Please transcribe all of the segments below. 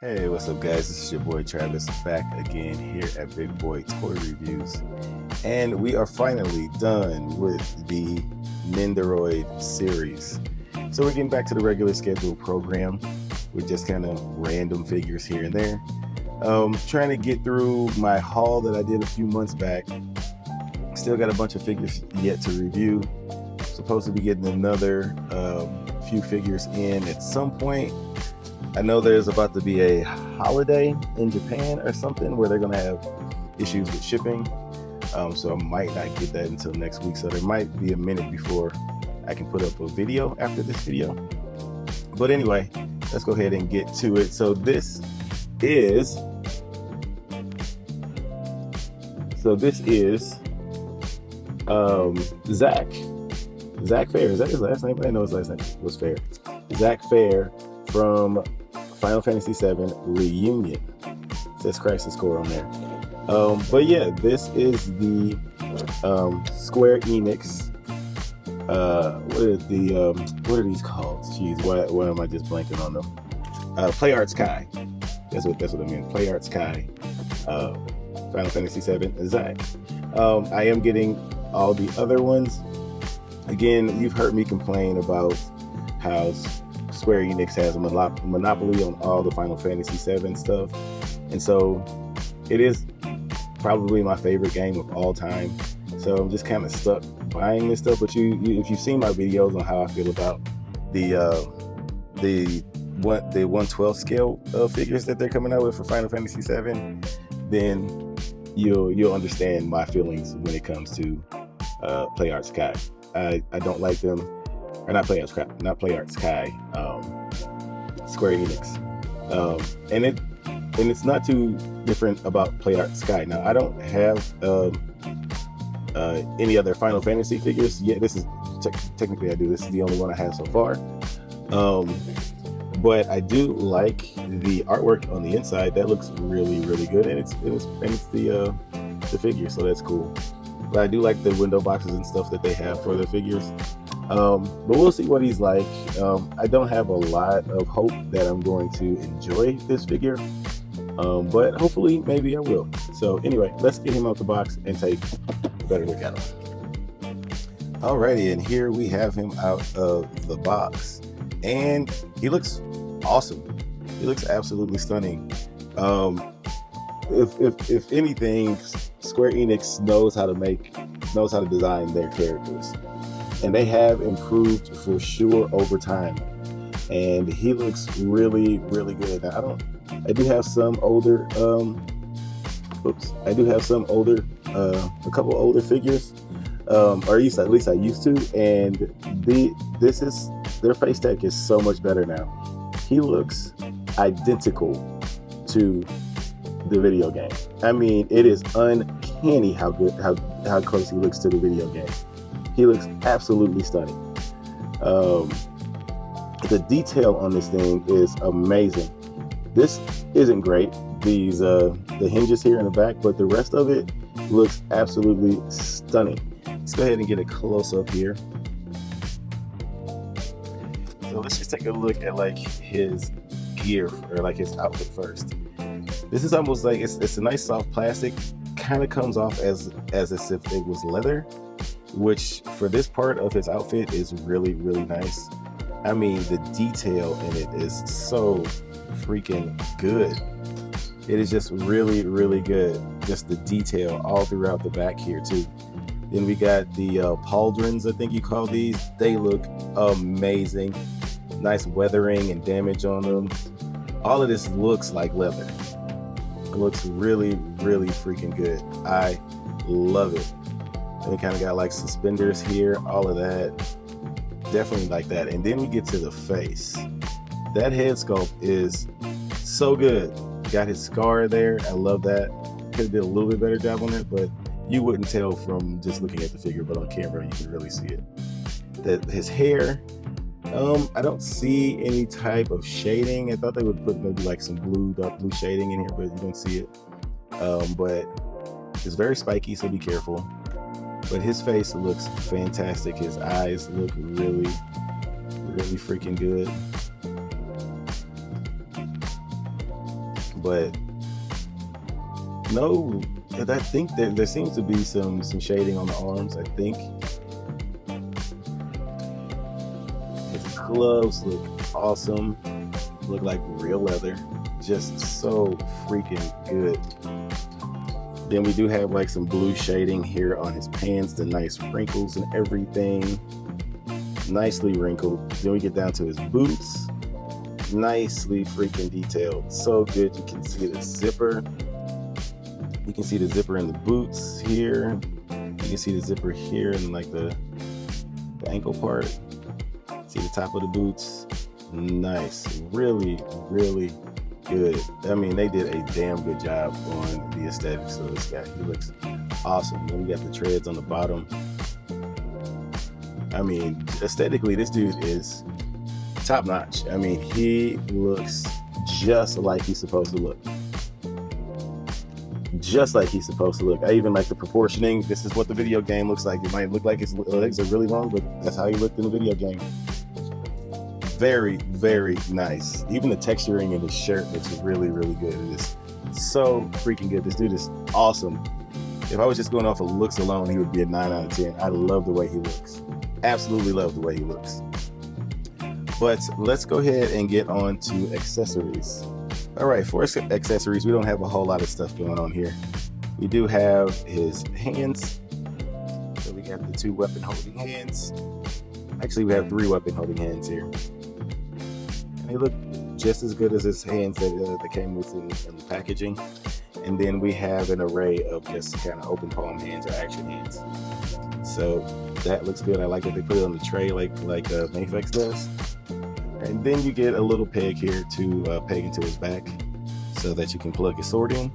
Hey, what's up, guys? This is your boy Travis back again here at Big Boy Toy Reviews, and we are finally done with the Nendoroid series. So we're getting back to the regular scheduled program with just kind of random figures here and there. Trying to get through my haul that I did a few months back. Still got a bunch of figures yet to review. Supposed to be getting another few figures in at some point. I know there's about to be a holiday in Japan or something where they're going to have issues with shipping. So I might not get that until next week. So there might be a minute before I can put up a video after this video. But anyway, let's go ahead and get to it. So this is Zack. Zack Fair. Is that his last name? I didn't know his last name was Fair. Zack Fair from Final Fantasy VII Reunion. It says Crisis Core on there. But yeah, this is the Square Enix. What are these called? Jeez, why am I just blanking on them? Playarts Kai. That's what I mean. Playarts Kai. Final Fantasy VII Zack. I am getting all the other ones. Again, you've heard me complain about how Square Enix has a monopoly on all the Final Fantasy VII stuff, and so it is probably my favorite game of all time. So I'm just kind of stuck buying this stuff. But if you've seen my videos on how I feel about the 1/12 scale figures that they're coming out with for Final Fantasy VII, then you'll understand my feelings when it comes to Playarts Kai. I don't like them, or not Playarts Kai, Square Enix, and it's not too different about Playarts Kai. Now I don't have any other Final Fantasy figures yet. This is technically I do. This is the only one I have so far, but I do like the artwork on the inside. That looks really good, and it's the figure, so that's cool. But I do like the window boxes and stuff that they have for their figures. But we'll see what he's like. I don't have a lot of hope that I'm going to enjoy this figure, but hopefully maybe I will. So anyway, let's get him out the box and take a better look at him. Alrighty, and here we have him out of the box, and he looks awesome. He looks absolutely stunning. If anything, Square Enix knows how to design their characters, and they have improved for sure over time. And he looks really good. Now I do have some older a couple older figures, or at least I used to, and their face tech is so much better now. He looks identical to the video game. I mean, it is uncanny how close he looks to the video game. He looks absolutely stunning. The detail on this thing is amazing. This isn't great, the hinges here in the back, but the rest of it looks absolutely stunning. Let's go ahead and get a close up here. So let's just take a look at like his gear, or like his outfit first. This is almost like it's a nice soft plastic, kind of comes off as if it was leather, which for this part of his outfit is really nice. I mean, the detail in it is so freaking good. It is just really good. Just the detail all throughout the back here too. Then we got the pauldrons, I think you call these. They look amazing. Nice weathering and damage on them. All of this looks like leather. It looks really freaking good. I love it. And we kind of got like suspenders here, all of that. Definitely like that. And then we get to the face. That head sculpt is so good. Got his scar there. I love that. Could have did a little bit better job on it, but you wouldn't tell from just looking at the figure, but on camera you can really see it. That his hair, I don't see any type of shading. I thought they would put maybe like some dark blue shading in here, but you don't see it. But it's very spiky, so be careful. But his face looks fantastic. His eyes look really freaking good. but no, I think there seems to be some shading on the arms. I think his gloves look awesome, look like real leather, just so freaking good. Then we do have like some blue shading here on his pants, the nice wrinkles and everything, nicely wrinkled. Then we get down to his boots, nicely freaking detailed, so good. You can see the zipper. You can see the zipper in the boots here. You can see the zipper here and like the ankle part. See the top of the boots. Nice, really, really good. I mean, they did a damn good job on the aesthetics of this guy. He looks awesome. Then we got the treads on the bottom. I mean, aesthetically, this dude is top notch. I mean, he looks just like he's supposed to look. Just like he's supposed to look. I even like the proportioning. This is what the video game looks like. It might look like his legs are really long, but that's how he looked in the video game. Very, very nice. Even the texturing in his shirt looks really, really good. It is so freaking good. This dude is awesome. If I was just going off of looks alone, he would be a 9 out of 10. I love the way he looks. Absolutely love the way he looks. But let's go ahead and get on to accessories. All right, for accessories, we don't have a whole lot of stuff going on here. We do have his hands. So we got the 2 weapon holding hands. Actually, we have 3 weapon holding hands here. And they look just as good as his hands that came with in the packaging. And then we have an array of just kind of open palm hands or action hands. So that looks good. I like that they put it on the tray like Mayflex does. And then you get a little peg here to peg into his back so that you can plug his sword in.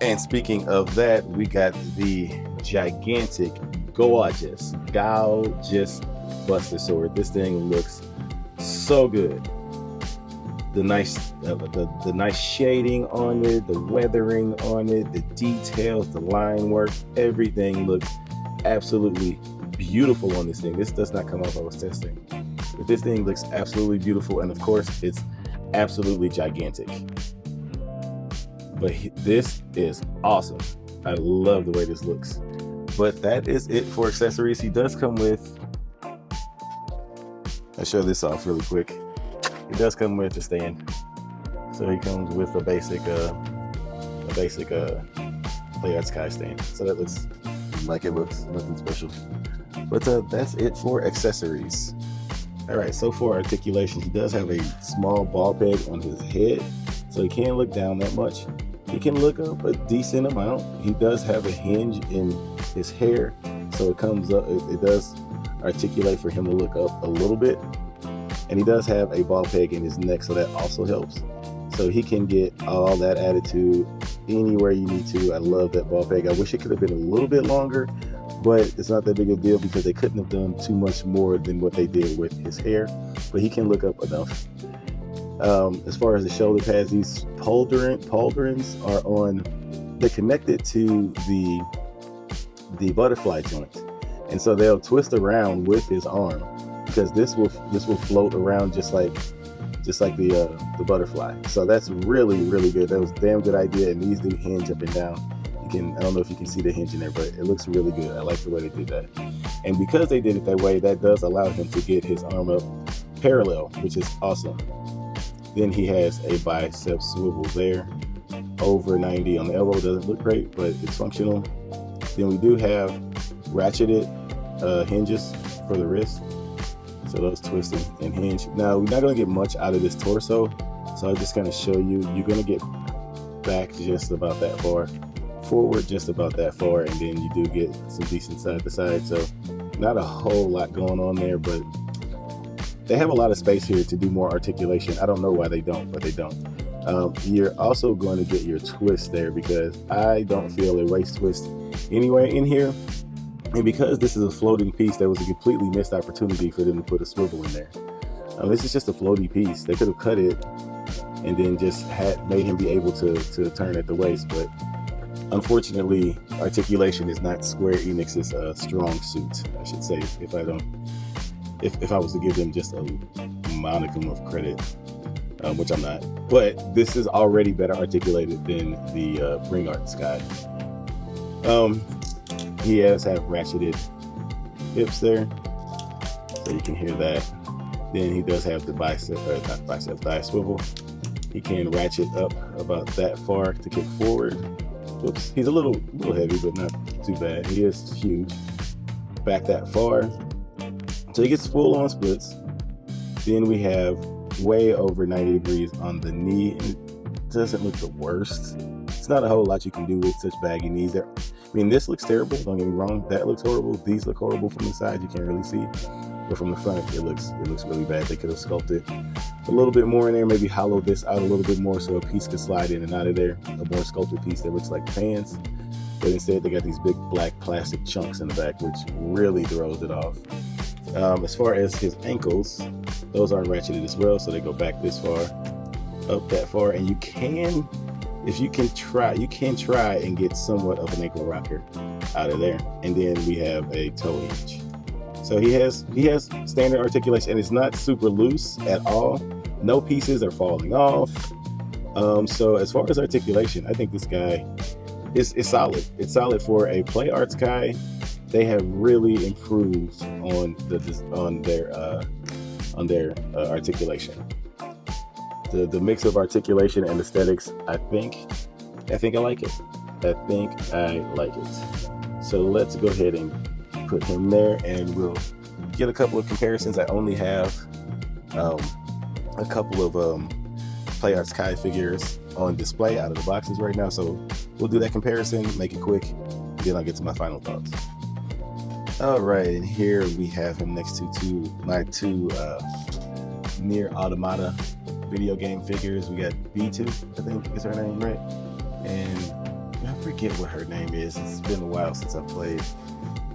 And speaking of that, we got the gigantic, gorgeous Buster Sword. This thing looks so good. The nice shading on it, the weathering on it, the details, the line work, everything looks absolutely beautiful on this thing. This does not come off. I was testing. But this thing looks absolutely beautiful, and of course, it's absolutely gigantic. But this is awesome. I love the way this looks. But that is it for accessories. He does come with, I'll show this off really quick. He does come with a stand. So he comes with a basic Playarts Sky stand. So that looks like it looks, nothing special. But that's it for accessories. All right, so for articulation, he does have a small ball peg on his head, so he can't look down that much. He can look up a decent amount. He does have a hinge in his hair, so it comes up, it does articulate for him to look up a little bit. And he does have a ball peg in his neck, so that also helps. So he can get all that attitude anywhere you need to. I love that ball peg. I wish it could have been a little bit longer, but it's not that big of a deal because they couldn't have done too much more than what they did with his hair. But he can look up enough. As far as the shoulder pads, these pauldrons are on, they're connected to the butterfly joint, and so they'll twist around with his arm because this will float around just like the butterfly. So that's really, really good. That was a damn good idea. And these do hinge up and down. I don't know if you can see the hinge in there, but it looks really good. I like the way they did that. And because they did it that way, that does allow him to get his arm up parallel, which is awesome. Then he has a bicep swivel there, over 90 on the elbow. Doesn't look great, but it's functional. Then we do have ratcheted hinges for the wrist. So those twist and hinge. Now, we're not going to get much out of this torso, so I'm just going to show you. You're going to get back just about that far, forward just about that far, and then you do get some decent side to side. So not a whole lot going on there, but they have a lot of space here to do more articulation. I don't know why they don't, but they don't. You're also going to get your twist there because I don't feel a waist twist anywhere in here. And because this is a floating piece, there was a completely missed opportunity for them to put a swivel in there. This is just a floaty piece. They could have cut it and then just made him be able to turn at the waist. But unfortunately, articulation is not Square Enix's strong suit, I should say, if I was to give them just a modicum of credit. which I'm not. But this is already better articulated than the Playarts guy. He has ratcheted hips there, so you can hear that. Then he does have the thigh swivel. He can ratchet up about that far to kick forward. Oops, he's a little heavy, but not too bad. He is huge. Back that far, so he gets full on splits. Then we have way over 90 degrees on the knee, and it doesn't look the worst. It's not a whole lot you can do with such baggy knees. I mean, this looks terrible, don't get me wrong. That looks horrible. These look horrible from the side. You can't really see. But from the front, it looks really bad. They could have sculpted a little bit more in there, maybe hollow this out a little bit more so a piece could slide in and out of there. A more sculpted piece that looks like pants. But instead, they got these big black plastic chunks in the back, which really throws it off. As far as his ankles, those aren't ratcheted as well, so they go back this far, up that far, and you can try and get somewhat of an ankle rocker out of there. And then we have a toe hinge. So he has standard articulation, and it's not super loose at all. No pieces are falling off. So as far as articulation, I think this guy is solid. It's solid for a Playarts guy. They have really improved on their articulation. The mix of articulation and aesthetics, I think I like it. I think I like it. So let's go ahead and put him there, and we'll get a couple of comparisons. I only have a couple of Playarts Kai figures on display out of the boxes right now, so we'll do that comparison, make it quick, then I'll get to my final thoughts. All right, and here we have him next to my two Nier Automata video game figures. We got B2, I think is her name, right? And I forget what her name is. It's been a while since I've played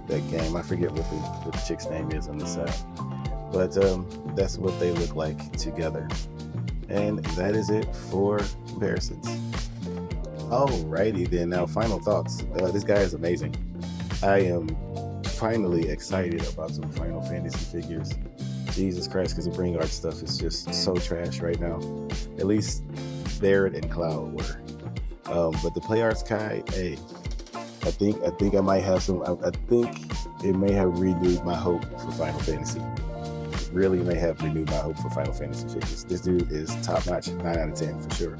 that game. I forget what the chick's name is on the side. But that's what they look like together. And that is it for comparisons. Alrighty then, now final thoughts. This guy is amazing. I am finally excited about some Final Fantasy figures. Jesus Christ, because the Playarts stuff is just so trash right now. At least Barrett and Cloud were. But the Playarts Kai, hey, I think I might have some. I think it may have renewed my hope for Final Fantasy. It really may have renewed my hope for Final Fantasy figures. This dude is top notch, 9 out of 10 for sure.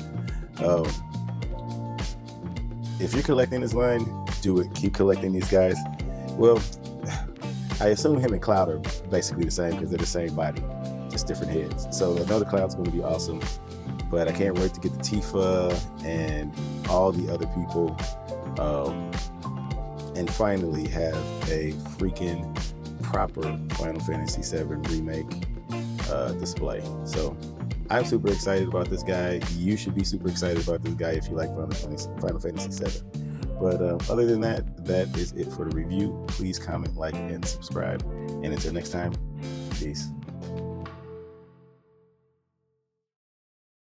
If you're collecting this line, do it. Keep collecting these guys. Well, I assume him and Cloud are basically the same because they're the same body, just different heads. So I know the Cloud's going to be awesome, but I can't wait to get the Tifa and all the other people, and finally have a freaking proper Final Fantasy VII remake display. So I'm super excited about this guy. You should be super excited about this guy if you like Final Fantasy VII. But other than that, that is it for the review. Please comment, like, and subscribe. And until next time, peace.